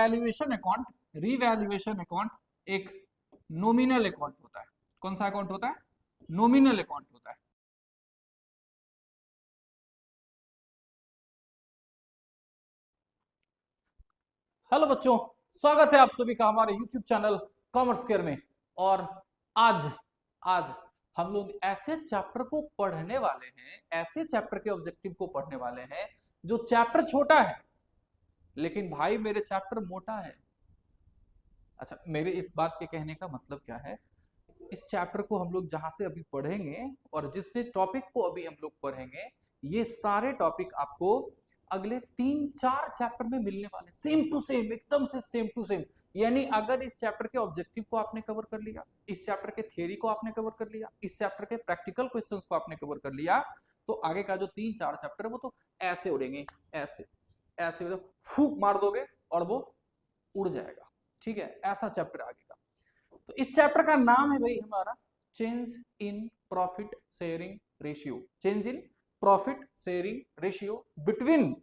Valuation account, revaluation account एक nominal account होता है। कौन सा अकाउंट होता है? नॉमिनल अकाउंट होता है। हेलो बच्चों, स्वागत है आप सभी का हमारे YouTube चैनल कॉमर्स केयर में। और आज आज हम लोग ऐसे चैप्टर को पढ़ने वाले हैं, ऐसे चैप्टर के ऑब्जेक्टिव को पढ़ने वाले हैं जो चैप्टर छोटा है लेकिन भाई मेरे चैप्टर मोटा है। अच्छा, मेरे इस बात के कहने का मतलब क्या है? इस चैप्टर को हम लोग जहां से अभी पढ़ेंगे और जिस टॉपिक को अभी हम लोग पढ़ेंगे, ये सारे टॉपिक आपको अगले 3-4 चैप्टर में मिलने वाले, सेम टू सेम, एकदम से सेम टू सेम। यानी अगर इस चैप्टर के ऑब्जेक्टिव को आपने कवर कर लिया, इस चैप्टर के थ्योरी को आपने कवर कर लिया, इस चैप्टर के प्रैक्टिकल क्वेश्चंस को आपने कवर कर लिया, तो आगे का जो 3-4 चैप्टर है वो तो ऐसे उड़ेंगे, ऐसे ऐसे मतलब फूंक मार दोगे और वो उड़ जाएगा। ठीक है, ऐसा चैप्टर आगे का। तो इस चैप्टर का नाम है भाई हमारा change in profit sharing ratio. Change in profit sharing ratio between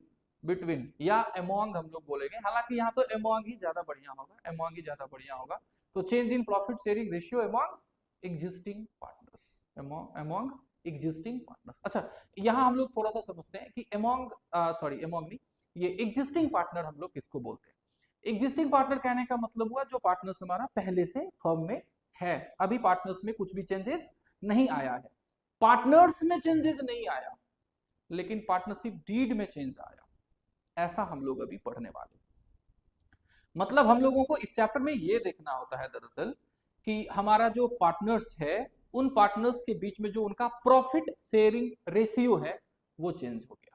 between या अमोंग हम लोग बोलेंगे, हालांकि यहाँ तो अमोंग ही ज्यादा बढ़िया होगा, अमोंग ही ज्यादा बढ़िया होगा। तो change in profit sharing ratio among existing partners, among existing partners. अच्छा, यहाँ हम लोग थोड़ा सा समझते हैं कि अमोंग, सॉरी अमोंग नहीं, ये एग्जिस्टिंग पार्टनर हम लोग किसको बोलते हैं। एग्जिस्टिंग पार्टनर कहने का मतलब हुआ जो पार्टनर्स हमारा पहले से फर्म में है, अभी पार्टनर्स में कुछ भी चेंजेस नहीं आया है। पार्टनर्स में चेंजेस नहीं आया लेकिन पार्टनरशिप डीड में चेंज आया, ऐसा हम लोग अभी पढ़ने वाले। मतलब हम लोगों को इस चैप्टर में ये देखना होता है दरअसल कि हमारा जो पार्टनर्स है, उन पार्टनर्स के बीच में जो उनका प्रॉफिट शेयरिंग रेशियो है वो चेंज हो गया।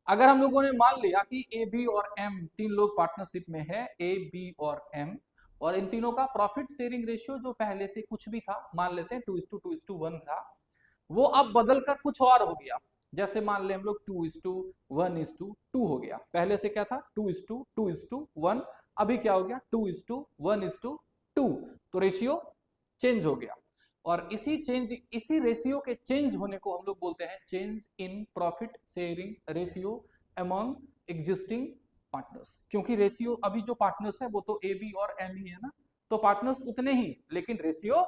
अगर हम लोगों ने मान लिया कि ए बी और एम तीन लोग पार्टनरशिप में है, ए बी और एम, और इन तीनों का प्रॉफिट शेयरिंग रेशियो जो पहले से कुछ भी था, मान लेते हैं 2:2:1 था, वो अब बदल कर कुछ और हो गया। जैसे मान ले हम लोग 2:1:2 हो गया, पहले से क्या था 2:2:1, अभी क्या हो गया 2:1:2, तो रेशियो चेंज हो गया। और इसी रेशियो के चेंज होने को हम लोग बोलते हैं change in profit sharing ratio among existing partners. क्योंकि रेशियो अभी जो पार्टनर्स है वो तो ए बी और एम ही है ना, तो पार्टनर्स उतने ही, लेकिन रेशियो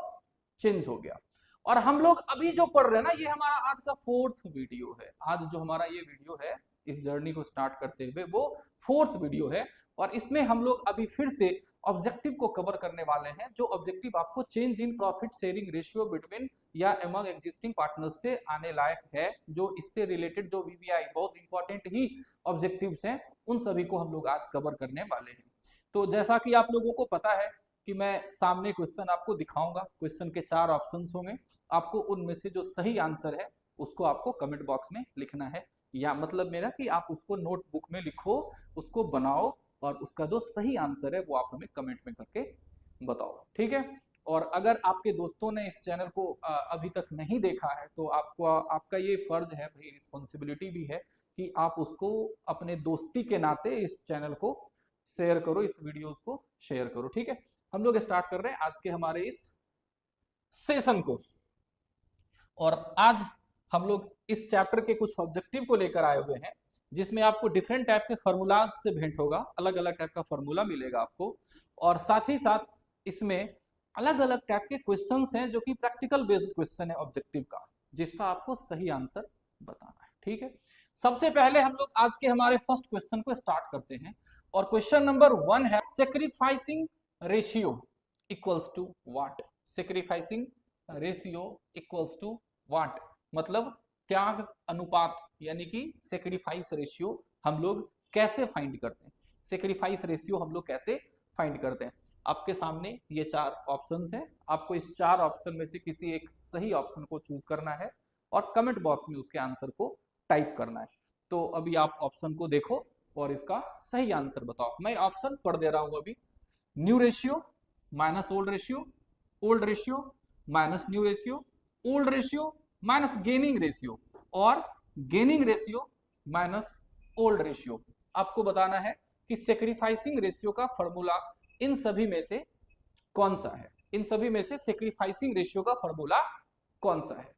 चेंज हो गया। और हम लोग अभी जो पढ़ रहे हैं ना, ये हमारा आज का 4th वीडियो है। आज जो हमारा ये वीडियो है इस जर्नी को स्टार्ट करते हुए, वो 4th वीडियो है। और इसमें हम लोग अभी फिर से ऑब्जेक्टिव को कवर करने वाले हैं, जो ऑब्जेक्टिव आपको change in profit sharing ratio between या अमंग एग्जिस्टिंग पार्टनर्स से आने लायक है। जो इससे रिलेटेड जो वीवीआई बहुत इंपॉर्टेंट ही ऑब्जेक्टिव्स हैं, उन सभी को हम लोग आज कवर करने वाले हैं। तो जैसा कि आप लोगों को पता है कि मैं सामने क्वेश्चन आपको दिखाऊंगा, क्वेश्चन के 4 ऑप्शंस होंगे, आपको उनमें से जो सही आंसर है उसको आपको कमेंट बॉक्स में लिखना है, या मतलब मेरा कि आप उसको नोटबुक में लिखो, उसको बनाओ, और उसका जो सही आंसर है वो आप हमें कमेंट में करके बताओ। ठीक है, और अगर आपके दोस्तों ने इस चैनल को अभी तक नहीं देखा है तो आपको, आपका ये फर्ज है भाई, रिस्पॉन्सिबिलिटी भी है कि आप उसको अपने दोस्ती के नाते इस चैनल को शेयर करो, इस वीडियोस को शेयर करो। ठीक है, हम लोग स्टार्ट कर रहे हैं आज के हमारे इस सेशन को। और आज हम लोग इस चैप्टर के कुछ ऑब्जेक्टिव को लेकर आए हुए हैं, जिसमें आपको डिफरेंट टाइप के फॉर्मूलाज से भेंट होगा, अलग अलग टाइप का फॉर्मूला मिलेगा आपको, और साथ ही साथ इसमें अलग अलग टाइप के क्वेश्चंस हैं जो कि प्रैक्टिकल बेस्ड क्वेश्चन है ऑब्जेक्टिव का, जिसका आपको सही आंसर बताना है। ठीक है, सबसे पहले हम लोग आज के हमारे फर्स्ट क्वेश्चन को स्टार्ट करते हैं। और क्वेश्चन नंबर 1 है sacrificing ratio equals to what. Sacrificing ratio equals to what मतलब त्याग अनुपात, यानी कि सेक्रीफाइस रेशियो हम लोग कैसे फाइंड करते हैं, सेक्रीफाइस रेशियो हम लोग कैसे फाइंड करते हैं। आपके सामने ये 4 ऑप्शंस हैं, आपको इस 4 ऑप्शन में से किसी एक सही ऑप्शन को चूज करना है और कमेंट बॉक्स में उसके आंसर को टाइप करना है। तो अभी आप ऑप्शन को देखो और इसका सही आंसर बताओ। मैं ऑप्शन पढ़ दे रहा हूं अभी। New ratio minus old ratio, old ratio minus new ratio, old ratio minus gaining ratio, और gaining ratio minus old ratio. आपको बताना है कि सेक्रीफाइसिंग रेशियो का फॉर्मूला इन सभी में से कौन सा है, इन सभी में से सेक्रीफाइसिंग रेशियो का फॉर्मूला कौन सा है।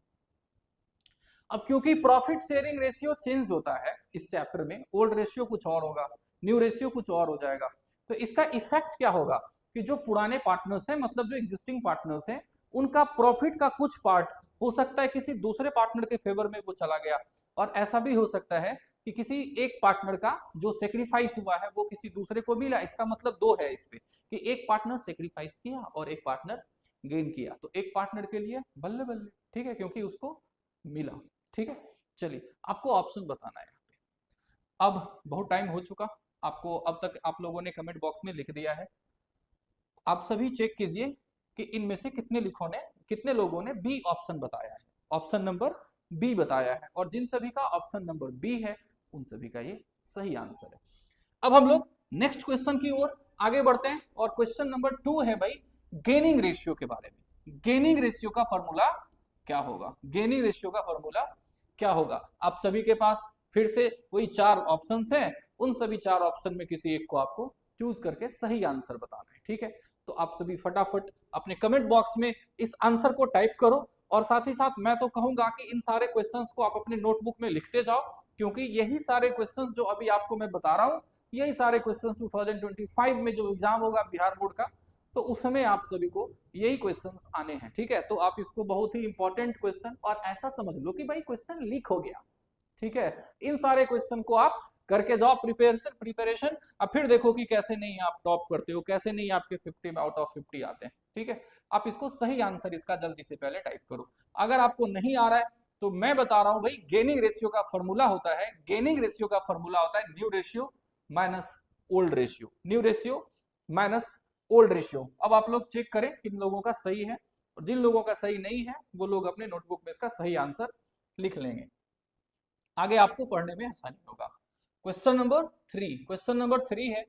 अब क्योंकि प्रॉफिट शेयरिंग रेशियो चेंज होता है इस चैप्टर में, ओल्ड रेशियो कुछ और होगा, न्यू रेशियो कुछ और हो जाएगा, तो इसका इफेक्ट क्या होगा कि जो पुराने पार्टनर्स हैं, मतलब जो एग्जिस्टिंग पार्टनर्स हैं, उनका प्रॉफिट का कुछ पार्ट हो सकता है किसी दूसरे पार्टनर के फेवर में वो चला गया, और ऐसा भी हो सकता है कि किसी एक पार्टनर का जो सेक्रीफाइस हुआ है वो किसी दूसरे को मिला। इसका मतलब दो है इस पे कि एक पार्टनर सेक्रीफाइस किया और एक पार्टनर गेन किया, तो एक पार्टनर के लिए बल्ले बल्ले, ठीक है, क्योंकि उसको मिला। ठीक है, चलिए आपको ऑप्शन बताना है। अब बहुत टाइम हो चुका, आपको अब तक आप लोगों ने कमेंट बॉक्स में लिख दिया है। आप सभी चेक कीजिए कि इनमें से कितने लोगों ने बी ऑप्शन बताया है, ऑप्शन नंबर बी बताया है, और जिन सभी का ऑप्शन नंबर बी है उन सभी का ये सही आंसर है। अब हम लोग नेक्स्ट क्वेश्चन की ओर आगे बढ़ते हैं, और क्वेश्चन नंबर 2 है भाई गेनिंग रेशियो के बारे में। गेनिंग रेशियो का फॉर्मूला क्या होगा? गेनिंग रेशियो का फॉर्मूला क्या होगा? आप सभी के पास फिर से वही 4 ऑप्शंस हैं, उन सभी 4 ऑप्शन में किसी एक को आपको चूज करके सही आंसर बताना है। ठीक है, तो आप सभी फटाफट अपने कमेंट बॉक्स में इस आंसर को टाइप करो, और साथ ही साथ मैं तो कहूंगा कि इन सारे क्वेश्चंस को आप अपने नोटबुक में लिखते जाओ, क्योंकि यही सारे क्वेश्चंस जो अभी आपको मैं बता रहा हूं, यही सारे क्वेश्चंस 2025 में जो एग्जाम होगा बिहार बोर्ड का, तो उसमें आप सभी को यही क्वेश्चंस आने हैं। ठीक है, तो आप इसको बहुत ही इंपॉर्टेंट क्वेश्चन और ऐसा समझ लो कि भाई क्वेश्चन लीक हो गया। ठीक है, इन सारे क्वेश्चन को आप करके जाओ प्रिपरेशन, अब फिर देखो कि कैसे नहीं आप टॉप करते हो, कैसे नहीं आपके 50 में आउट ऑफ 50 आते हैं। ठीक है, आप इसको सही आंसर इसका जल्दी से पहले टाइप करो। अगर आपको नहीं आ रहा है तो मैं बता रहा हूं भाई, गेनिंग रेशियो का फॉर्मूला होता है, गेनिंग रेशियो का फॉर्मूला होता है new ratio minus old ratio, new ratio minus old ratio. अब आप लोग चेक करें किन लोगों का सही है, और जिन लोगों का सही नहीं है वो लोग अपने नोटबुक में इसका सही आंसर लिख लेंगे, आगे आपको पढ़ने में आसानी होगा। क्वेश्चन नंबर 3 है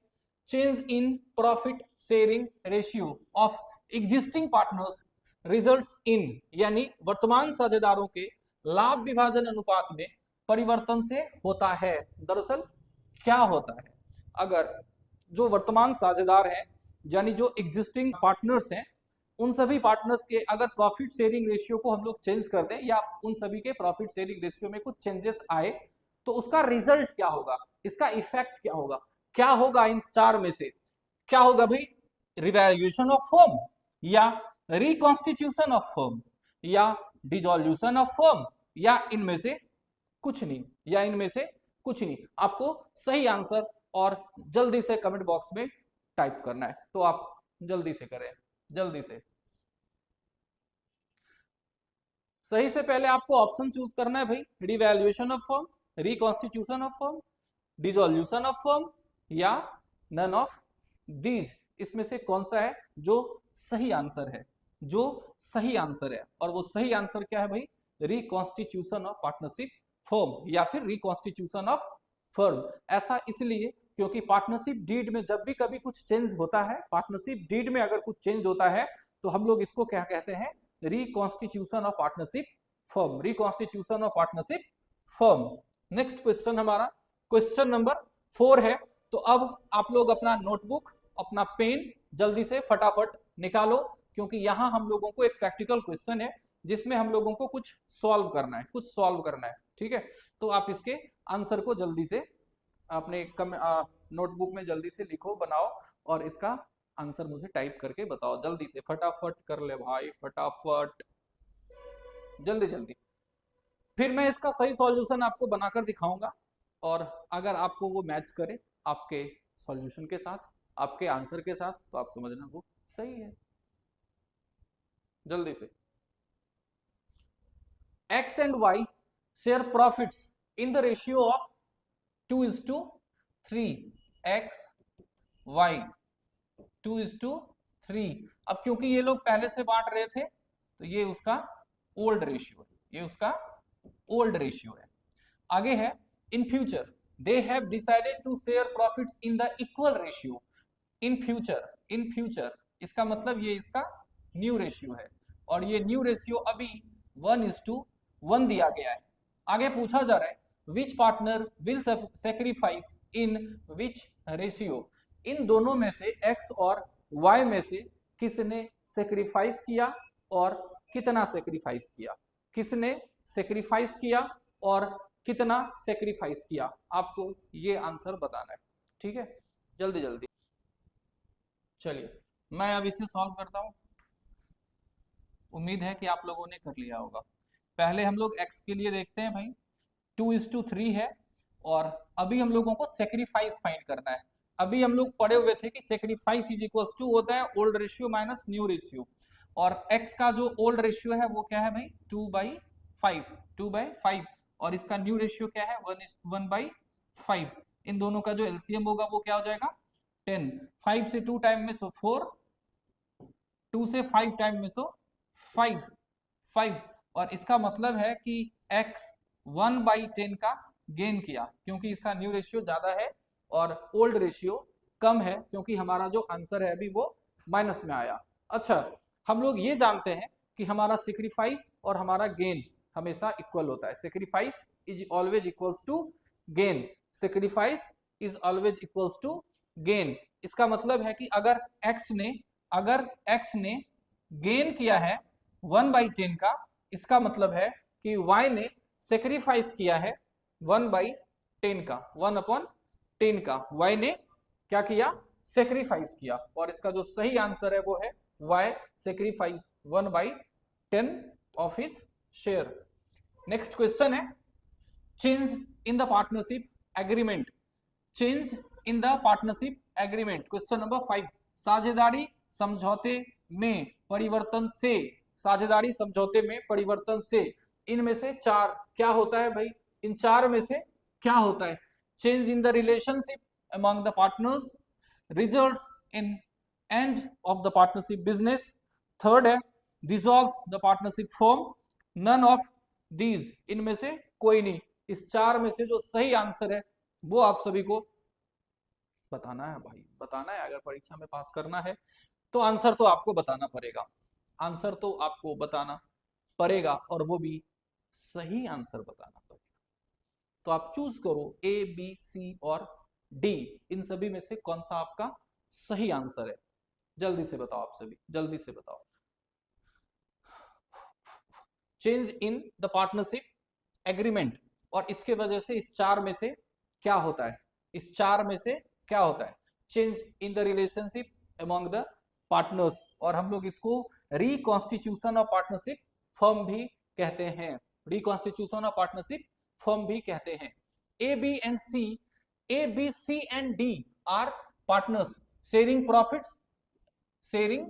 change in profit sharing ratio of existing partners results इन, यानी वर्तमान साझेदारों के लाभ विभाजन अनुपात में परिवर्तन से होता है। दरअसल क्या होता है, अगर जो वर्तमान साझेदार हैं यानी जो एग्जिस्टिंग पार्टनर्स हैं, उन सभी पार्टनर्स के अगर प्रॉफिट शेयरिंग रेशियो को हम लोग चेंज कर दें, या उन सभी के प्रॉफिट शेयरिंग रेशियो में कुछ चेंजेस आए, तो उसका रिजल्ट क्या होगा, इसका इफेक्ट क्या होगा, क्या होगा इन 4 में से? क्या होगा भाई? रिवैल्यूएशन ऑफ फर्म, या रिकॉन्स्टिट्यूशन ऑफ फर्म, या डिसॉल्यूशन ऑफ फर्म, या इनमें से कुछ नहीं, या इनमें से कुछ नहीं। आपको सही आंसर और जल्दी से कमेंट बॉक्स में टाइप करना है, तो आप जल्दी से करें, जल्दी से। सही से पहले आपको ऑप्शन चूज करना है भाई, revaluation of firm, reconstitution of firm, dissolution of firm, या नन ऑफ दीज। इसमें से कौन सा है जो सही आंसर है, जो सही आंसर है? और वो सही आंसर क्या है भाई? रिकॉन्स्टिट्यूशन ऑफ पार्टनरशिप फर्म, या फिर रिकॉन्स्टिट्यूशन ऑफ फर्म। ऐसा इसलिए क्योंकि पार्टनरशिप डीड में जब भी कभी कुछ चेंज होता है, पार्टनरशिप डीड में अगर कुछ चेंज होता है, तो हम लोग इसको क्या कहते हैं? Reconstitution of partnership firm, reconstitution of partnership firm. Next question हमारा क्वेश्चन नंबर 4 है, तो अब आप लोग अपना नोटबुक, अपना पेन जल्दी से फटाफट निकालो, क्योंकि यहां हम लोगों को एक प्रैक्टिकल क्वेश्चन है जिसमें हम लोगों को कुछ सॉल्व करना है, ठीक है, तो आप इसके आंसर को जल्दी से अपने नोटबुक में जल्दी से लिखो, बनाओ, और इसका आंसर मुझे टाइप करके बताओ जल्दी से, फटाफट कर ले भाई, फटाफट, जल्दी जल्दी। फिर मैं इसका सही सॉल्यूशन आपको बनाकर दिखाऊंगा, और अगर आपको वो मैच करे आपके सॉल्यूशन के साथ, आपके आंसर के साथ, तो आप समझना वो सही है। जल्दी से। X and Y share profits in the ratio of 2:3, X Y 2:3। अब क्योंकि ये लोग पहले से बांट रहे थे, तो ये उसका ओल्ड रेशियो है, ये उसका ओल्ड रेशियो है। आगे है in future they have decided to share profits in the equal ratio. In future इसका मतलब ये इसका न्यू रेशियो है, और ये न्यू रेशियो अभी 1:1 दिया गया है। आगे पूछा जा रहा है which partner will sacrifice in which ratio. इन दोनों में से एक्स और वाई में से किसने सेक्रीफाइस किया और कितना सेक्रीफाइस किया, किसने सेक्रीफाइस किया और कितना सेक्रीफाइस किया, आपको ये आंसर बताना है। ठीक है, जल्दी जल्दी। चलिए मैं अब इसे सॉल्व करता हूँ। उम्मीद है कि आप लोगों ने कर लिया होगा। पहले हम लोग x के लिए देखते हैं भाई, 2:3 है, और अभी हम लोगों को सेक्रीफाइस फाइंड करना है। अभी हम लोग पढ़े हुए थे कि सेक्रीफाइस इज इक्वल्स टू होता है old ratio minus new ratio, और x का जो ओल्ड रेशियो है वो क्या है भाई, 2/5, और इसका न्यू रेशियो क्या है, 1/5। इन दोनों का जो एलसीएम होगा वो क्या हो जाएगा, 10। 5 से 2 टाइम में सो 4, 2 से 5 टाइम में सो 5, और इसका मतलब है कि x 1/10 का गेन किया, क्योंकि इसका न्यू रेशियो ज्यादा है और ओल्ड रेशियो कम है, क्योंकि हमारा जो आंसर है अभी वो माइनस में आया। अच्छा, हम लोग ये जानते हैं कि हमारा सेक्रीफाइस और हमारा गेन हमेशा इक्वल होता है। Sacrifice is always equals to gain, sacrifice is always equals to gain. इसका मतलब है कि अगर x ने गेन किया है 1/10 का, इसका मतलब है कि y ने सेक्रीफाइस किया है 1/10 का, 1/10 का y ने क्या किया, सेक्रीफाइस किया, और इसका जो सही आंसर है वो है y sacrifice 1/10 of his share. Next question है, change in the partnership agreement, change in the partnership agreement. Question number 5, साझेदारी समझौते में परिवर्तन से, साझेदारी समझौते में परिवर्तन से इनमें से चार क्या होता है भाई, इन चार में से क्या होता है, change in the relationship among the partners, results in end of the partnership business, third है dissolve the partnership firm, none of these, इनमें से कोई नहीं। इस चार में से जो सही आंसर है वो आप सभी को बताना है भाई, बताना है। अगर परीक्षा में पास करना है तो आंसर तो आपको बताना पड़ेगा, आंसर तो आपको बताना पड़ेगा, और वो भी सही आंसर बताना पड़ेगा। तो आप चूज करो ए बी सी और डी, इन सभी में से कौन सा आपका सही आंसर है। जल्दी से बताओ, आप सभी जल्दी से बताओ। Change in the partnership agreement, और इसके वजह से इस चार में से क्या होता है, इस चार में से क्या होता है, change in the relationship among the partners, और हम लोग इसको रिकॉन्स्टिट्यूशन ऑफ पार्टनरशिप फर्म भी कहते हैं, रिकॉन्स्टिट्यूशन ऑफ पार्टनरशिप फर्म भी कहते हैं। A B C and D are partners sharing profits, sharing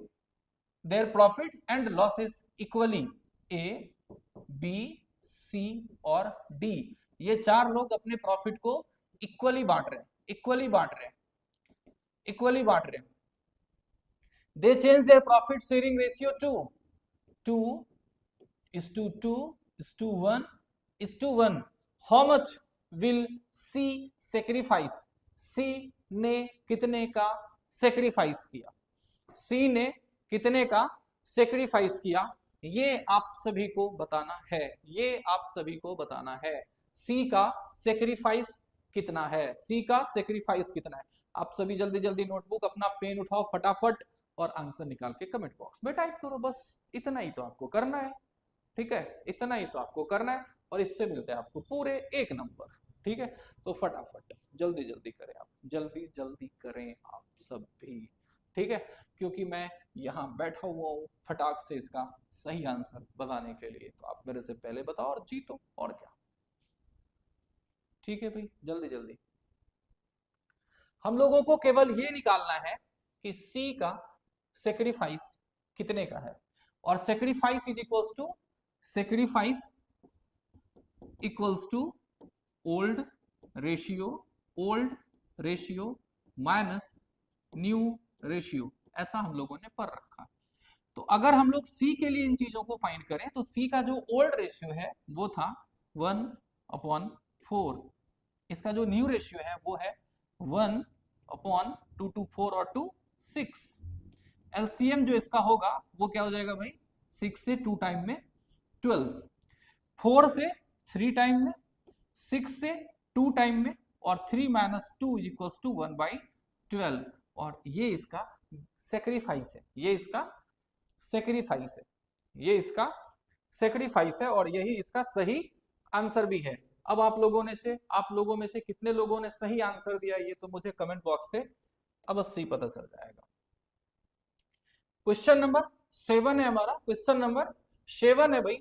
their profits and losses equally, A, B, C और D, ये चार लोग अपने प्रॉफिट को इक्वली बांट रहे हैं, इक्वली बांट रहे हैं, इक्वली बांट रहे हैं। They change their profit sharing ratio to 2:1. How much will C sacrifice? C ने कितने का सेक्रीफाइस किया, C ने कितने का सेक्रीफाइस किया, ये आप सभी को बताना है, ये आप सभी को बताना है। सी का सेक्रीफाइस कितना है, सी का सेक्रीफाइस कितना है। आप सभी जल्दी जल्दी नोटबुक अपना पेन उठाओ फटाफट और आंसर निकाल के कमेंट बॉक्स में टाइप करो, बस इतना ही तो आपको करना है, ठीक है, इतना ही तो आपको करना है, और इससे मिलते हैं आपको पूरे 1 नंबर, ठीक है। तो फटाफट जल्दी जल्दी करें आप, जल्दी जल्दी करें आप सब भी, ठीक है, क्योंकि मैं यहाँ बैठा हुआ हूँ फटाक से इसका सही आंसर बताने के लिए, तो आप मेरे से पहले बताओ और जीतो, और क्या, ठीक है भाई, जल्दी जल्दी। हम लोगों को केवल ये निकालना है कि सी का सेक्रीफाइस कितने का है, और sacrifice is equals to, sacrifice equals to old ratio minus new ratio, ऐसा हम लोगों ने पढ़ रखा। तो अगर हम लोग सी के लिए इन चीजों को फाइंड करें तो सी का जो ओल्ड रेशियो है वो था 1/4, इसका जो न्यू रेशियो है वो है 1/2 to 4 और 2 6। एलसीएम जो इसका होगा वो क्या हो जाएगा भाई, 6 से 2 टाइम में 12, 4 से 3 टाइम में, 6 से 2 टाइम में, और 3 - 2 = 1/12, और ये इसका सेक्रीफाइस है, ये इसका सेक्रीफाइस है, ये इसका सेक्रीफाइस है, और यही इसका सही आंसर भी है। अब आप लोगों में से कितने लोगों ने सही आंसर दिया ये तो मुझे कमेंट बॉक्स से अवश्य ही पता चल जाएगा। क्वेश्चन नंबर 7 है हमारा, क्वेश्चन नंबर 7 है भाई,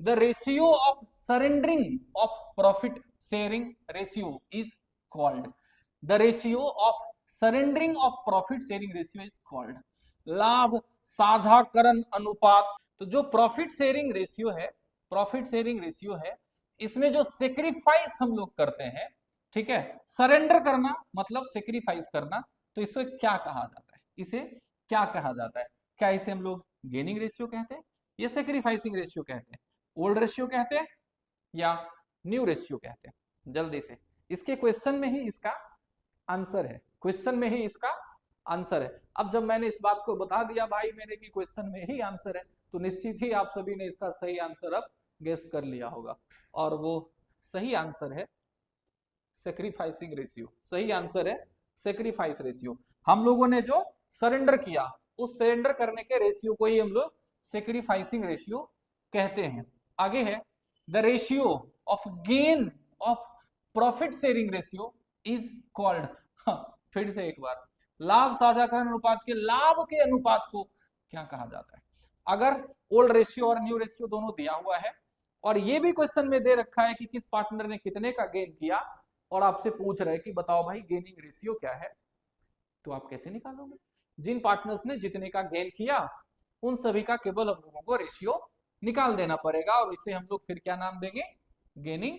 the ratio of surrendering of profit sharing ratio is called, the ratio of surrendering of profit sharing ratio is called, लाभ साझाकरण अनुपात। तो जो प्रॉफिट शेयरिंग रेशियो है, प्रॉफिट शेयरिंग रेशियो है, इसमें जो सेक्रीफाइस हम लोग करते हैं, ठीक है, सरेंडर करना मतलब सेक्रीफाइस करना, तो इसे क्या कहा जाता है, इसे क्या कहा जाता है? क्या इसे हम लोग गेनिंग रेशियो कहते हैं या सेक्रीफाइसिंग रेशियो कहते हैं, ओल्ड रेशियो कहते हैं या न्यू रेशियो कहते हैं? जल्दी से, इसके क्वेश्चन में ही इसका आंसर है, क्वेश्चन में ही इसका आंसर है। अब जब मैंने इस बात को बता दिया भाई मेरे की क्वेश्चन में ही आंसर है, तो निश्चित ही आप सभी ने इसका सही आंसर अब गेस कर लिया होगा, और वो सही आंसर है सेक्रीफाइसिंग रेशियो, सही आंसर है सेक्रीफाइस रेशियो। हम लोगों ने जो सरेंडर किया, उस सरेंडर करने के रेशियो को ही हम लोग सेक्रीफाइसिंग रेशियो कहते हैं। आगे है the ratio of gain of profit sharing ratio is called, फिर से एक बार, लाभ साझाकरण अनुपात के लाभ के अनुपात को क्या कहा जाता है? अगर ओल्ड रेशियो और न्यू रेशियो दोनों दिया हुआ है, और ये भी क्वेश्चन में दे रखा है कि किस पार्टनर ने कितने का गेन किया, और आपसे पूछ रहे कि बताओ भाई गेनिंग रेशियो क्या है, तो आप कैसे निकालोगे? जिन पार्टनर्स ने जितने का गेन किया, उन सभी का केवल हम लोगों को रेशियो निकाल देना पड़ेगा, और इसे हम लोग फिर क्या नाम देंगे? Gaining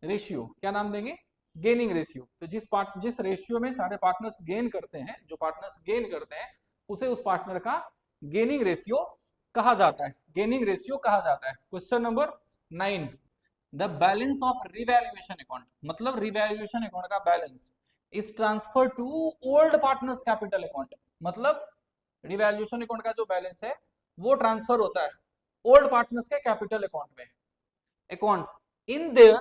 ratio. क्या नाम देंगे? Gaining ratio. तो जिस रेशियो में सारे पार्टनर्स गेन करते हैं, जो पार्टनर्स गेन करते हैं, उसे उस पार्टनर का गेनिंग रेशियो कहा जाता है, गेनिंग रेशियो कहा जाता है। Question number 9, the balance of revaluation account, मतलब रिवैल्यूएशन अकाउंट का balance is transfer to old partners capital account, मतलब रिवैल्यूएशन अकाउंट का जो बैलेंस है वो ट्रांसफर होता है ओल्ड पार्टनर्स के कैपिटल अकाउंट में, अकाउंट इन देयर।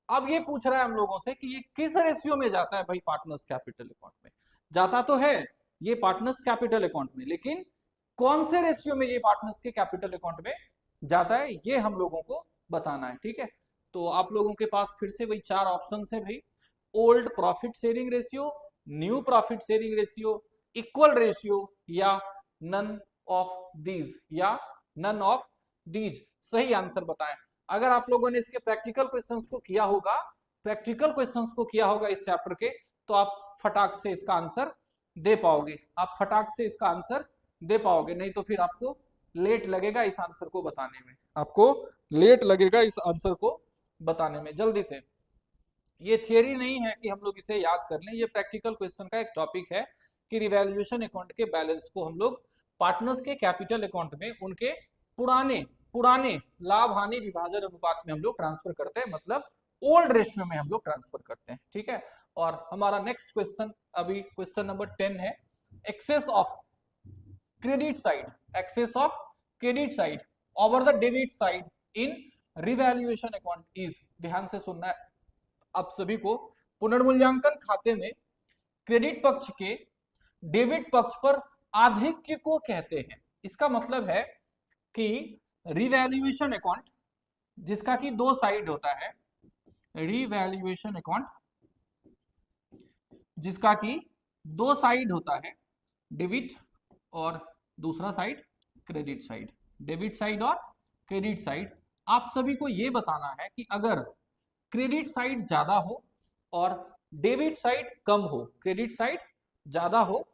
अब ये पूछ रहा है हम लोगों से कि ये किस रेशियो में जाता है भाई पार्टनर्स कैपिटल अकाउंट में? जाता तो है ये पार्टनर्स कैपिटल अकाउंट में, लेकिन कौन से रेशियो में ये पार्टनर्स के कैपिटल अकाउंट में जाता है, ये हम लोगों को बताना है, ठीक है। तो आप लोगों के पास फिर से वही 4 ऑप्शन है भाई, old profit sharing ratio, new profit sharing ratio, equal ratio, या नन ऑफ दीज, या नन ऑफ दीज। सही आंसर बताएं। अगर आप लोगों ने इसके प्रैक्टिकल क्वेश्चंस को किया होगा, प्रैक्टिकल क्वेश्चंस को किया होगा इस चैप्टर के, तो आप फटाक से इसका आंसर दे पाओगे, आप फटाक से इसका आंसर दे पाओगे, नहीं तो फिर आपको लेट लगेगा इस आंसर को बताने में, आपको लेट लगेगा इस आंसर को बताने में। जल्दी से, ये थियरी नहीं है कि हम लोग इसे याद कर लें, ये प्रैक्टिकल क्वेश्चन का एक टॉपिक है कि रिवैल्यूएशन अकाउंट के बैलेंस को हम लोग पार्टनर्स के कैपिटल अकाउंट में उनके पुराने पुराने लाभ हानि विभाजन अनुपात में हम लोग ट्रांसफर करते हैं, मतलब ओल्ड रेशियो में हम लोग ट्रांसफर करते हैं, ठीक है। और हमारा नेक्स्ट क्वेश्चन अभी क्वेश्चन नंबर 10 है, excess of credit side, excess of credit side over the debit side in revaluation account is. ध्यान से सुनना है आप सभी को, पुनर्मूल्यांकन खाते में क्रेडिट पक्ष के डेबिट पक्ष पर आधिक्य को कहते हैं। इसका मतलब है कि रिवैल्यूएशन अकाउंट जिसका कि 2 साइड होता है, रिवैल्यूएशन अकाउंट जिसका कि 2 साइड होता है, डेबिट और दूसरा side credit side, debit side और क्रेडिट साइड। आप सभी को यह बताना है कि अगर क्रेडिट साइड ज्यादा हो और डेबिट साइड कम हो, क्रेडिट साइड ज्यादा हो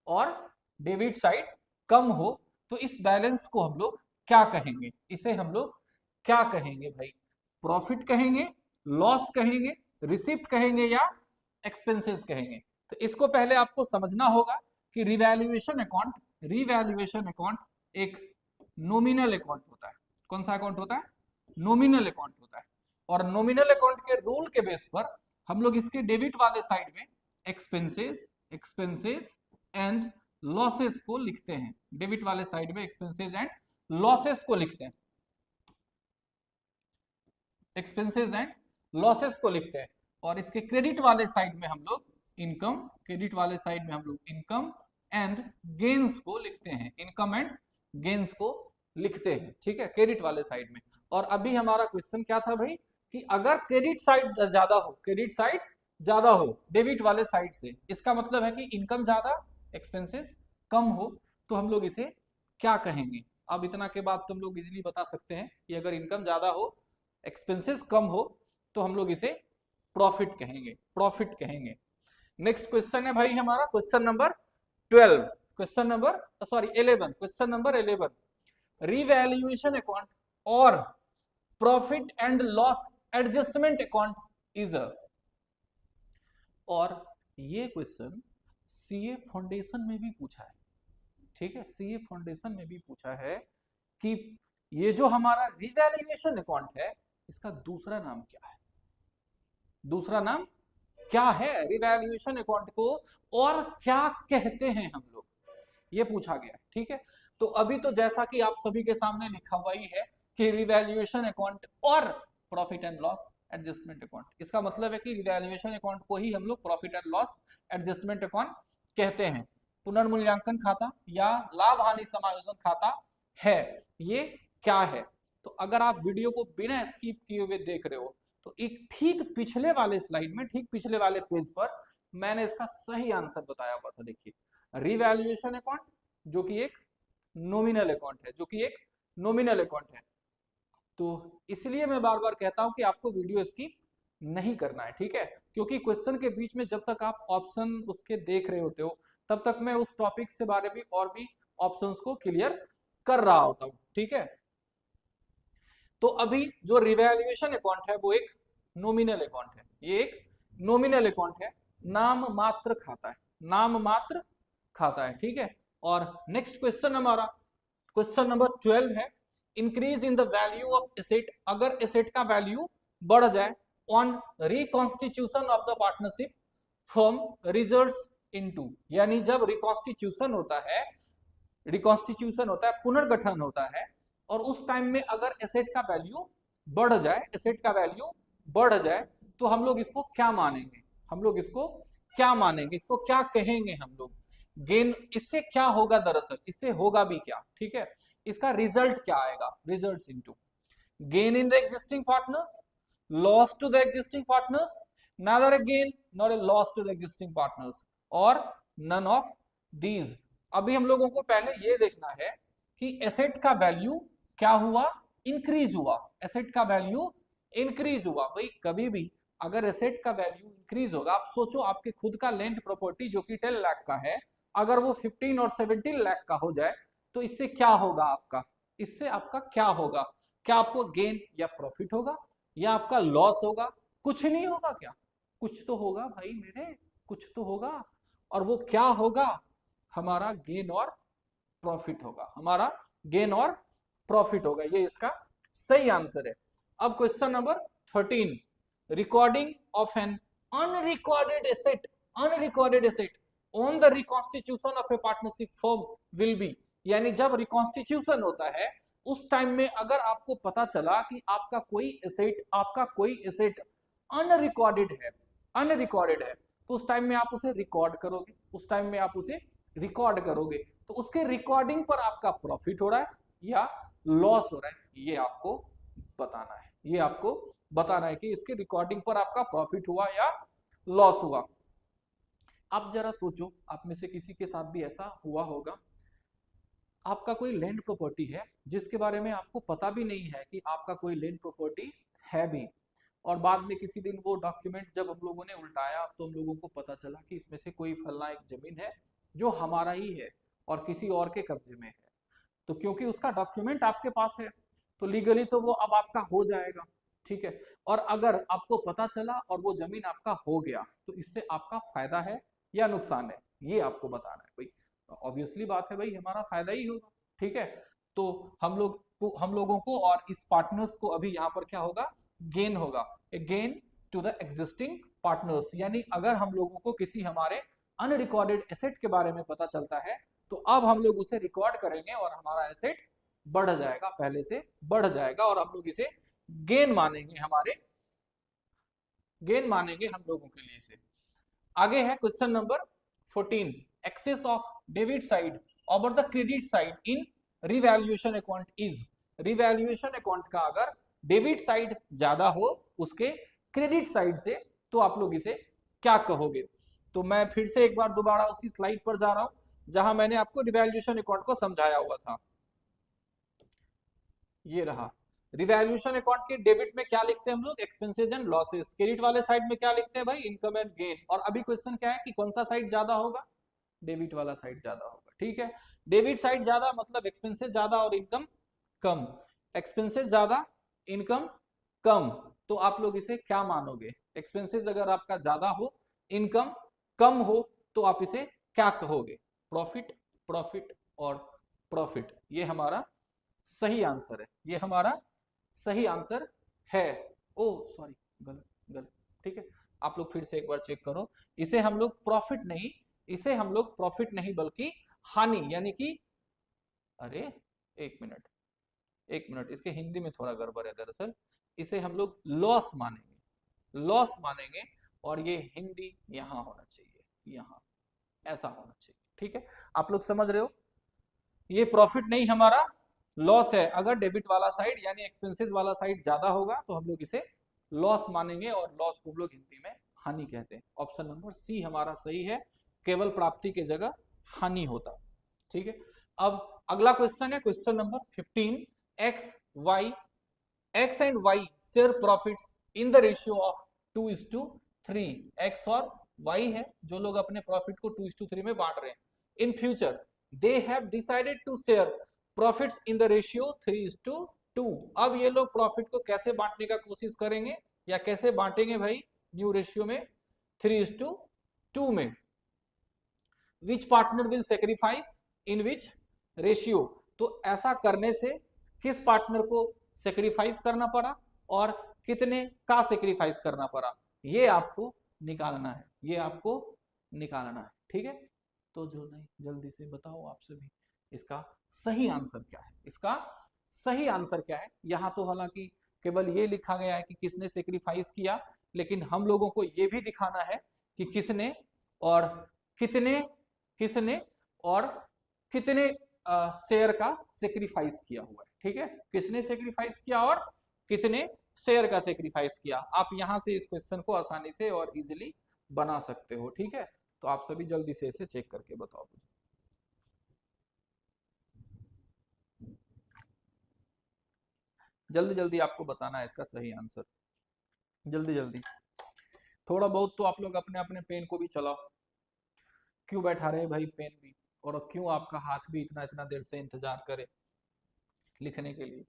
और डेबिट साइड कम हो, तो इस बैलेंस को हम लोग क्या कहेंगे? इसे हम लोग क्या कहेंगे भाई? प्रॉफिट कहेंगे, लॉस कहेंगे, रिसिप्ट कहेंगे, या एक्सपेंसेस कहेंगे? तो इसको पहले आपको समझना होगा कि रिवैल्यूएशन अकाउंट एक नॉमिनल अकाउंट होता है। कौन सा अकाउंट होता है? नॉमिनल अकाउंट होता है। और नॉमिनल अकाउंट के रूल के बेस पर हम लोग इसके डेबिट वाले साइड में एक्सपेंसेस एंड लॉसेस को लिखते हैं, डेबिट वाले साइड में एक्सपेंसेस एंड लॉसेस को लिखते हैं, एक्सपेंसेस एंड लॉसेस को लिखते हैं। और इसके क्रेडिट वाले साइड में हम लोग इनकम, क्रेडिट वाले साइड में हम लोग इनकम एंड गेन्स को लिखते हैं, इनकम एंड गेन्स को लिखते हैं, ठीक है, क्रेडिट वाले साइड में। और अभी हमारा क्वेश्चन क्या था भाई कि अगर क्रेडिट साइड ज्यादा हो, क्रेडिट साइड ज्यादा हो डेबिट वाले साइड से, इसका मतलब है कि इनकम ज्यादा एक्सपेंसेस कम हो, तो हम लोग इसे क्या कहेंगे? अब इतना के बाद तुम लोग इजीली बता सकते हैं कि अगर इनकम ज्यादा हो, एक्सपेंसेस कम हो, तो हम लोग इसे प्रॉफिट कहेंगे, प्रॉफिट कहेंगे। नेक्स्ट क्वेश्चन है भाई हमारा question number 12, question number sorry 11, question number 11, revaluation account और profit and loss adjustment account is a, और ये क्वेश्चन सीए फाउंडेशन में भी पूछा है, ठीक है, सीए फाउंडेशन में भी पूछा है कि ये जो हमारा रिवैल्यूएशन अकाउंट है इसका दूसरा नाम क्या है, दूसरा नाम क्या है रिवैल्यूएशन अकाउंट को, और क्या कहते हैं हम लोग, ये पूछा गया, ठीक है। तो अभी तो जैसा कि आप सभी के सामने लिखा हुआ ही है कि रिवैल्यूएशन अकाउंट और profit and loss adjustment account, इसका मतलब है कि रिवैल्यूएशन अकाउंट को ही हम लोग profit and loss adjustment account कहते हैं। पुनर्मूल्यांकन खाता या लाभ हानि समायोजन खाता है, ये क्या है? तो अगर आप वीडियो को बिना स्किप किए हुए देख रहे हो तो एक ठीक पिछले वाले स्लाइड में, ठीक पिछले वाले पेज पर मैंने इसका सही आंसर बताया हुआ था। देखिए, रिवैल्यूएशन अकाउंट जो कि एक नॉमिनल अकाउंट है, जो कि एक नॉमिनल अकाउंट है। तो इसलिए मैं बार बार कहता हूं कि आपको वीडियो स्किप नहीं करना है, ठीक है, क्योंकि क्वेश्चन के बीच में जब तक आप ऑप्शन उसके देख रहे होते हो तब तक मैं उस टॉपिक से बारे में और भी ऑप्शंस को क्लियर कर रहा होता हूं, ठीक है। तो अभी जो रिवैल्यूएशन अकाउंट है वो एक नॉमिनल अकाउंट है, ये एक नॉमिनल अकाउंट है, नाम मात्र खाता है, नाम मात्र खाता है, ठीक है। और नेक्स्ट क्वेश्चन हमारा क्वेश्चन नंबर 12 है, increase in the value of asset, अगर एसेट का वैल्यू बढ़ जाए on reconstitution of the partnership firm results into, यानी जब रिकॉन्स्टिट्यूशन होता है, रिकॉन्स्टिट्यूशन होता है, पुनर्गठन होता है, और उस टाइम में अगर एसेट का वैल्यू बढ़ जाए, एसेट का वैल्यू बढ़ जाए, तो हम लोग इसको क्या मानेंगे, हम लोग इसको क्या मानेंगे, इसको क्या कहेंगे हम लोग? गेन, इससे क्या होगा, दरअसल इससे होगा भी क्या, ठीक है, इसका रिजल्ट क्या आएगा, results into gain in the existing partners, loss to the existing partners, neither a gain nor a loss to the existing partners और none of these। अभी हम लोगों को पहले ये देखना है कि एसेट का वैल्यू क्या हुआ, इंक्रीज हुआ, एसेट का वैल्यू इंक्रीज हुआ। भाई कभी भी अगर एसेट का वैल्यू इंक्रीज होगा, आप सोचो आपके खुद का लैंड प्रॉपर्टी जो कि 10 लाख का है, अगर वो 15 और 17 लाख का हो जाए तो इससे क्या होगा आपका, इससे आपका क्या होगा, क्या आपको गेन या प्रॉफिट होगा या आपका लॉस होगा? कुछ नहीं होगा। क्या कुछ तो होगा भाई मेरे, कुछ तो होगा, और वो क्या होगा, हमारा गेन और प्रॉफिट होगा, हमारा गेन और प्रॉफिट होगा, ये इसका सही आंसर है। अब question number 13, recording of an unrecorded asset, unrecorded asset on the reconstitution of a partnership firm will be, यानी जब रिकॉन्स्टिट्यूशन होता है उस टाइम में अगर आपको पता चला कि आपका कोई एसेट, आपका कोई एसेट अनरिकॉर्डेड है, अनरिकॉर्डेड है, तो उस टाइम में आप उसे रिकॉर्ड करोगे, उस टाइम में आप उसे रिकॉर्ड करोगे, तो उसके रिकॉर्डिंग पर आपका प्रॉफिट हो रहा है या लॉस हो रहा है, ये आपको बताना है, ये आपको बताना है कि इसके रिकॉर्डिंग पर आपका प्रॉफिट हुआ या लॉस हुआ। आप जरा सोचो, आप में से किसी के साथ भी ऐसा हुआ होगा, आपका कोई लैंड प्रॉपर्टी है जिसके बारे में आपको पता भी नहीं है कि आपका कोई लैंड प्रॉपर्टी है भी, और बाद में किसी दिन वो डॉक्यूमेंट जब हम लोगों ने उल्टाया तो हम लोगों को पता चला कि इसमें से कोई फलना एक जमीन है जो हमारा ही है और किसी और के कब्जे में है। तो क्योंकि उसका डॉक्यूमेंट आपके पास है तो लीगली तो वो अब आपका हो जाएगा, ठीक है। और अगर आपको पता चला और वो जमीन आपका हो गया तो इससे आपका फायदा है या नुकसान है, ये आपको बताना है। भाई ऑब्वियसली बात है भाई हमारा फायदा ही होगा, ठीक है। तो हम लोगों को और इस पार्टनर्स को अभी यहाँ पर क्या होगा, गेन होगा, a gain to the existing partners, यानी अगर हम लोगों को किसी हमारे अनरिकॉर्डेड एसेट के बारे में पता चलता है तो अब हम लोग उसे रिकॉर्ड करेंगे और हमारा एसेट बढ़ जाएगा, पहले से बढ़ जाएगा, और हम लोग इसे गेन मानेंगे, हमारे गेन मानेंगे हम लोगों के लिए इसे। आगे है question number 14, excess of debit side over the credit side in revaluation account is, revaluation account का अगर डेबिट साइड ज्यादा हो उसके क्रेडिट साइड से तो आप लोग इसे क्या कहोगे? तो मैं फिर से एक बार दोबारा उसी स्लाइड पर जा रहा हूं जहां मैंने आपको रिवैल्यूएशन अकाउंट को समझाया हुआ था। ये रहा रिवैल्यूएशन अकाउंट के डेबिट में क्या लिखते हैं हम लोग, एक्सपेंसेस एंड लॉसेस। क्रेडिट वाले साइड में क्या लिखते हैं भाई, इनकम एंड गेन। और अभी क्वेश्चन क्या है कि कौन सा साइड ज्यादा होगा, डेबिट वाला साइड ज्यादा होगा। ठीक है, डेबिट साइड ज्यादा मतलब एक्सपेंसेस ज्यादा और इनकम कम, एक्सपेंसेस ज्यादा इनकम कम। तो आप लोग इसे क्या मानोगे, एक्सपेंसेस अगर आपका ज्यादा हो इनकम कम हो तो आप इसे क्या कहोगे, प्रॉफिट, प्रॉफिट और प्रॉफिट। ये हमारा सही आंसर है, ये हमारा सही आंसर है। ओ सॉरी, गलत गलत। ठीक है, आप लोग फिर से एक बार चेक करो। इसे हम लोग प्रॉफिट नहीं, इसे हम लोग प्रॉफिट नहीं बल्कि हानि यानी कि, अरे एक मिनट, एक मिनट, इसके हिंदी में थोड़ा गड़बड़ है दरअसल। इसे हम लोग लॉस मानेंगे, लॉस मानेंगे। और ये हिंदी यहां होना चाहिए, यहां ऐसा होना चाहिए। ठीक है, आप लोग समझ रहे हो, ये प्रॉफिट नहीं हमारा लॉस है। अगर डेबिट वाला साइड यानी एक्सपेंसेस वाला साइड ज्यादा होगा तो हम लोग इसे लॉस मानेंगे और लॉस को हम लोग हिंदी में हानि कहते हैं। ऑप्शन नंबर सी हमारा सही है, केवल प्राप्ति की जगह हानि होता। ठीक है, अब अगला क्वेश्चन है question number 15। X Y, X and Y share profits in the ratio of 2:3। X और वाई है जो लोग अपने प्रॉफिट को 2:3 में बांट रहे हैं। In future they have decided to share profits in the ratio 3:2। अब ये लोग प्रॉफिट को कैसे बांटने का कोशिश करेंगे या कैसे बांटेंगे भाई, न्यू रेशियो में 3:2 में। Which partner will sacrifice in which ratio, तो ऐसा करने से किस पार्टनर को सेक्रीफाइस करना पड़ा और कितने का सेक्रीफाइस करना पड़ा, ये आपको निकालना है, ये आपको निकालना है। ठीक है, तो जो नहीं जल्दी से बताओ आप सभी इसका सही आंसर क्या है, इसका सही आंसर क्या है। यहां तो हालांकि केवल ये लिखा गया है कि किसने सेक्रीफाइस किया, लेकिन हम लोगों को ये भी दिखाना है कि किसने और कितने, किसने और कितने शेयर का सेक्रीफाइस किया हुआ है। ठीक है, किसने सेक्रीफाइस किया और कितने शेयर का सेक्रीफाइस किया। आप यहां से इस क्वेश्चन को आसानी से और इजीली बना सकते हो। ठीक है, तो आप सभी जल्दी से इसे चेक करके बताओ मुझे। जल्दी जल्दी आपको बताना है इसका सही आंसर, जल्दी जल्दी। थोड़ा बहुत तो आप लोग अपने अपने पेन को भी चलाओ, क्यों बैठा रहे भाई पेन भी, और क्यों आपका हाथ भी इतना इतना देर से इंतजार करे लिखने के लिए।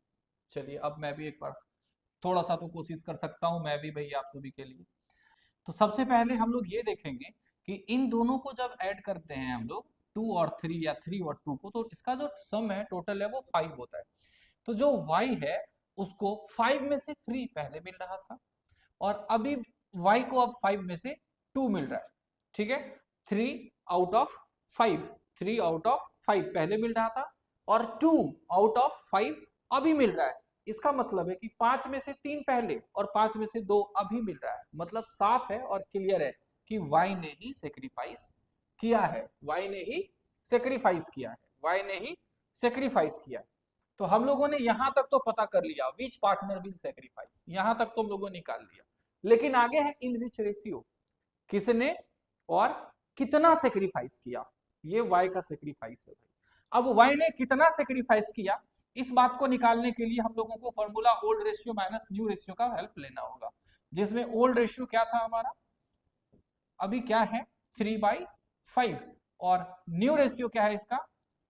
चलिए अब मैं भी एक बार थोड़ा सा तो कोशिश कर सकता हूं मैं भी भाई आप सभी के लिए। तो सबसे पहले हम लोग ये देखेंगे कि इन दोनों को जब ऐड करते हैं हम लोग 2 और 3 या 3 और 2 को, तो इसका जो सम है टोटल है वो 5 होता है। तो जो y है उसको 5 में से 3 पहले मिल रहा था और अभी y को अब 5 में से 2 मिल रहा है। ठीक है, 3 आउट ऑफ 5, 3 आउट ऑफ 5 पहले मिल रहा था और 2 आउट ऑफ 5 अभी मिल रहा है। इसका मतलब है कि 5 में से 3 पहले और 5 में से 2 अभी मिल रहा है। मतलब साफ है और क्लियर है कि y ने ही सेक्रीफाइस किया है, y ने ही सेक्रीफाइस किया है, y ने ही सेक्रीफाइस किया है। तो हम लोगों ने यहां तक तो पता कर लिया विच पार्टनर विल सेक्रीफाइस, यहां तक तो हम लोगों ने निकाल लिया। लेकिन आगे है इन विच रेशियो, किसने और कितना सेक्रीफाइस किया, ये y का सेक्रीफाइस है। अब y ने कितना सेक्रीफाइस किया, इस बात को निकालने के लिए हम लोगों को formula old ratio minus new ratio का हेल्प लेना होगा, जिसमें ओल्ड रेशियो क्या था हमारा, अभी क्या है 3/5 और न्यू रेशियो क्या है इसका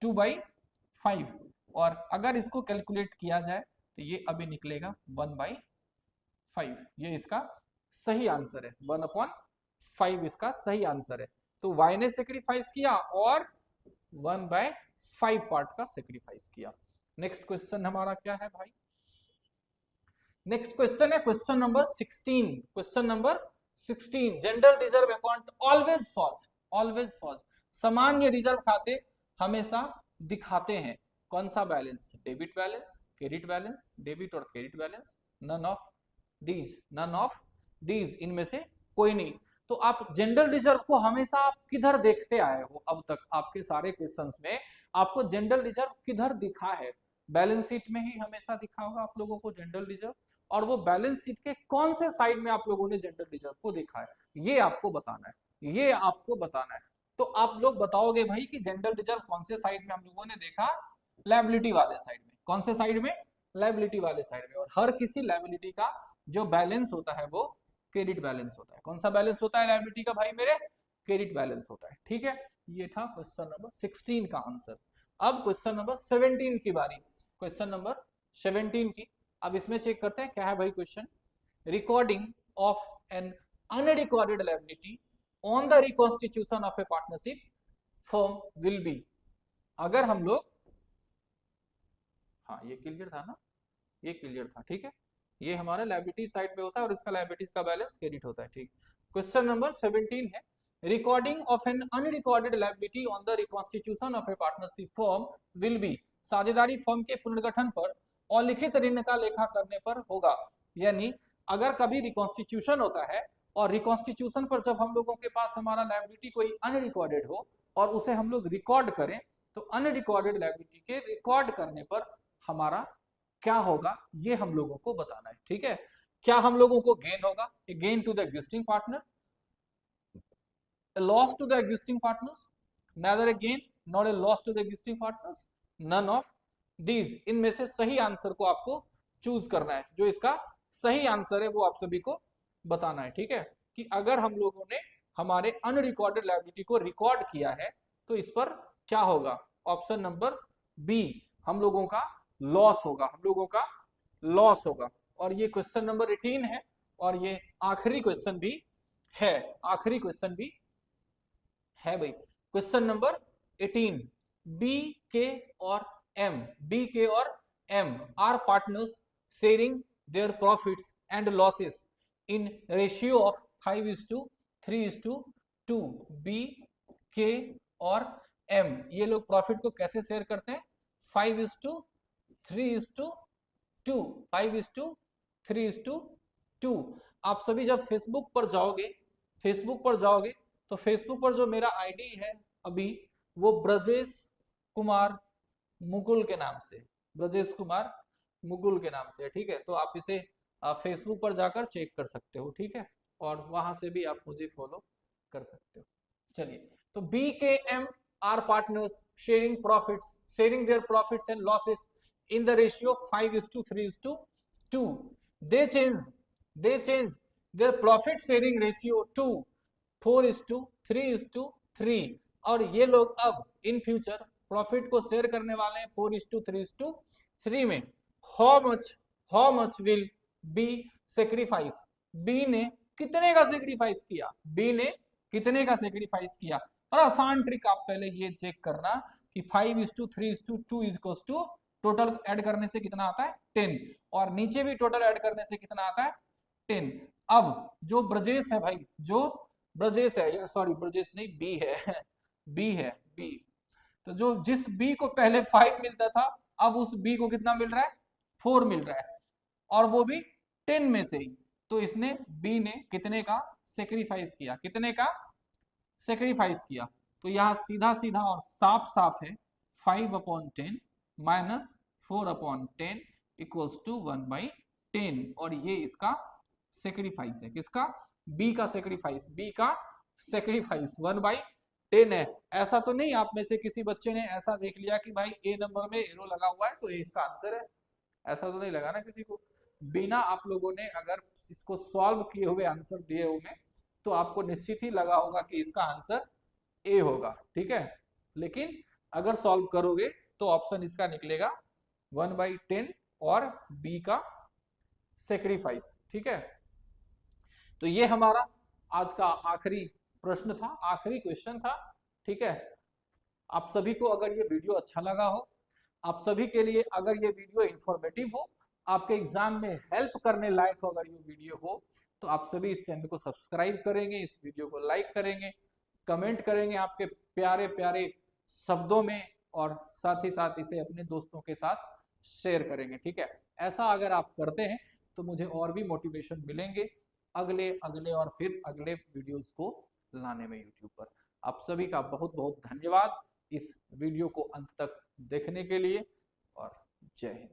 2/5। और अगर इसको कैलकुलेट किया जाए तो ये अभी निकलेगा 1/5। ये इसका सही आंसर है, 1/5 इसका सही आंसर है। तो y ने सेक्रीफाइस किया और 1/5 पार्ट का सेक्रीफाइस किया। नेक्स्ट क्वेश्चन हमारा क्या है भाई, नेक्स्ट क्वेश्चन है question number 16। Question number 16, general reserve account always falls, always falls, सामान्य रिजर्व खाते हमेशा दिखाते हैं कौन सा balance, debit balance, credit balance, debit और credit balance, none of these, none of these, इनमें से कोई नहीं। तो आप जनरल रिजर्व को हमेशा आप किधर देखते आए हो, अब तक आपके सारे क्वेश्चंस में आपको जनरल रिजर्व किधर दिखा है, बैलेंस शीट में ही हमेशा दिखा होगा आप लोगों को जनरल रिजर्व। और वो बैलेंस शीट के कौन से साइड में आप लोगों ने जनरल रिजर्व को देखा है, ये आपको बताना है, ये आपको बताना है। तो आप लोग बताओगे भाई कि जनरल रिजर्व कौन से साइड में हम लोगों ने देखा, लायबिलिटी वाले साइड में। कौन से साइड में, लायबिलिटी वाले साइड में, और हर किसी लायबिलिटी का जो बैलेंस होता है वो क्रेडिट बैलेंस होता है। कौन सा बैलेंस होता है लायबिलिटी का भाई मेरे? क्रेडिट बैलेंस होता है। ठीक है, ये था क्वेश्चन नंबर 16 का आंसर। अब क्वेश्चन नंबर 17 की बारी, क्वेश्चन नंबर 17 की। अब इसमें चेक करते हैं क्या है भाई question. Recording of an unrecorded liability on the reconstitution of a partnership firm will be. अगर हम लोग, हाँ ये क्लियर था ना, ये क्लियर था, ठीक है। ये हमारा लायबिलिटी साइड पे होता है और इसका लायबिलिटीज का बैलेंस क्रेडिट होता है, ठीक। क्वेश्चन नंबर 17 है, recording of an unrecorded liability on the reconstitution of a partnership firm will be. साझेदारी फर्म के पुनर्गठन पर और लिखित ऋण का लेखा करने पर होगा। यानी अगर कभी रिकॉन्स्टिट्यूशन होता है और रिकॉन्स्टिट्यूशन पर जब हम लोगों के पास हमारा लायबिलिटी कोई अनरिकॉर्डेड हो और उसे हम लोग रिकॉर्ड करें, तो अनरिकॉर्डेड लायबिलिटी के रिकॉर्ड करने पर हमारा क्या होगा ये हम लोगों को बताना है, ठीक है। क्या हम लोगों को गेन होगा? A gain to the existing partner, a loss to the existing partners, neither a gain nor a loss to the existing partners, none of these। इनमें से सही आंसर को आपको चूज करना है। जो इसका सही आंसर है वो आप सभी को बताना है, ठीक है। कि अगर हम लोगों ने हमारे अनरिकॉर्डेड लायबिलिटी को रिकॉर्ड किया है तो इस पर क्या होगा? ऑप्शन नंबर बी, हम लोगों का लॉस होगा, हम लोगों का लॉस होगा। और ये क्वेश्चन नंबर 18 है और ये आखिरी क्वेश्चन भी है, आखिरी क्वेश्चन भी है भाई। क्वेश्चन नंबर 18, बी के और एम, बी के और M R partners sharing their profits and losses in ratio of 5:3:2। B K और एम ये लोग प्रॉफिट को कैसे शेयर करते हैं? 5:3:2, 5:3:2। आप सभी जब फेसबुक पर जाओगे, फेसबुक पर जाओगे तो फेसबुक पर जो मेरा आईडी है अभी वो ब्रजेश कुमार मुकुल के नाम से, ब्रजेश कुमार मुकुल के नाम से है, ठीक है। तो आप इसे फेसबुक पर जाकर चेक कर सकते हो, ठीक है, और वहां से भी आप मुझे फॉलो कर सकते हो। चलिए, तो B K M R partners sharing profits, sharing their profits and losses in the ratio 5:3:2। they change their profit sharing ratio to 4:3:3। और ये लोग अब इन फ्यूचर प्रॉफिट को शेयर करने वाले हैं 4:3:3 में। how much will be sacrifice? B ने कितने का सेक्रीफाइस किया? बी ने कितने का सेक्रीफाइस किया? और आसान ट्रिक आप पहले ये चेक करना कि 5:3:2 is equal to total add करने से कितना आता है? 10, और नीचे भी टोटल ऐड करने से कितना आता है? 10। अब जो ब्रजेश है भाई, जो ब्रजेश है, सॉरी ब्रजेश नहीं, बी है बी है, बी। तो जो जिस बी को पहले 5 मिलता था अब उस बी को कितना मिल रहा है? 4 मिल रहा है, और वो भी 10 में से ही। तो इसने बी ने कितने का सेक्रीफाइस किया? कितने का सेक्रीफाइस किया? तो यहाँ सीधा सीधा और साफ साफ है 5/10 माइनस 4/10 इक्वल्स टू 1/10। और ये इसका सेक्रीफाइस है, किसका? बी का सेक्रीफाइस, बी का सेक्रीफाइस 1/10 है। ऐसा तो नहीं आप में से किसी बच्चे ने ऐसा देख लिया कि भाई ए नंबर में एरो लगा हुआ है तो ये इसका आंसर है, ऐसा तो नहीं लगा ना किसी को। बिना आप लोगों ने अगर इसको सॉल्व किए हुए आंसर दिए होंगे तो आपको निश्चित ही लगा होगा कि इसका आंसर ए होगा, ठीक है। लेकिन अगर सॉल्व करोगे तो ऑप्शन इसका निकलेगा 1/10 और बी का सेक्रीफाइस, ठीक है। तो ये हमारा आज का आखिरी प्रश्न था, आखिरी क्वेश्चन था, ठीक है। आप सभी को अगर ये वीडियो अच्छा लगा हो, आप सभी के लिए अगर ये वीडियो इंफॉर्मेटिव हो, आपके एग्जाम में हेल्प करने लायक हो अगर ये वीडियो हो, तो आप सभी इस चैनल को सब्सक्राइब करेंगे, इस वीडियो को लाइक करेंगे, कमेंट करेंगे आपके प्यारे प्यारे शब्दों में, और साथ ही साथ इसे अपने दोस्तों के साथ शेयर करेंगे, ठीक है। ऐसा अगर आप करते हैं तो मुझे और भी मोटिवेशन मिलेंगे अगले अगले और फिर अगले वीडियोस को लाने में यूट्यूब पर। आप सभी का बहुत बहुत धन्यवाद इस वीडियो को अंत तक देखने के लिए, और जय हिंद।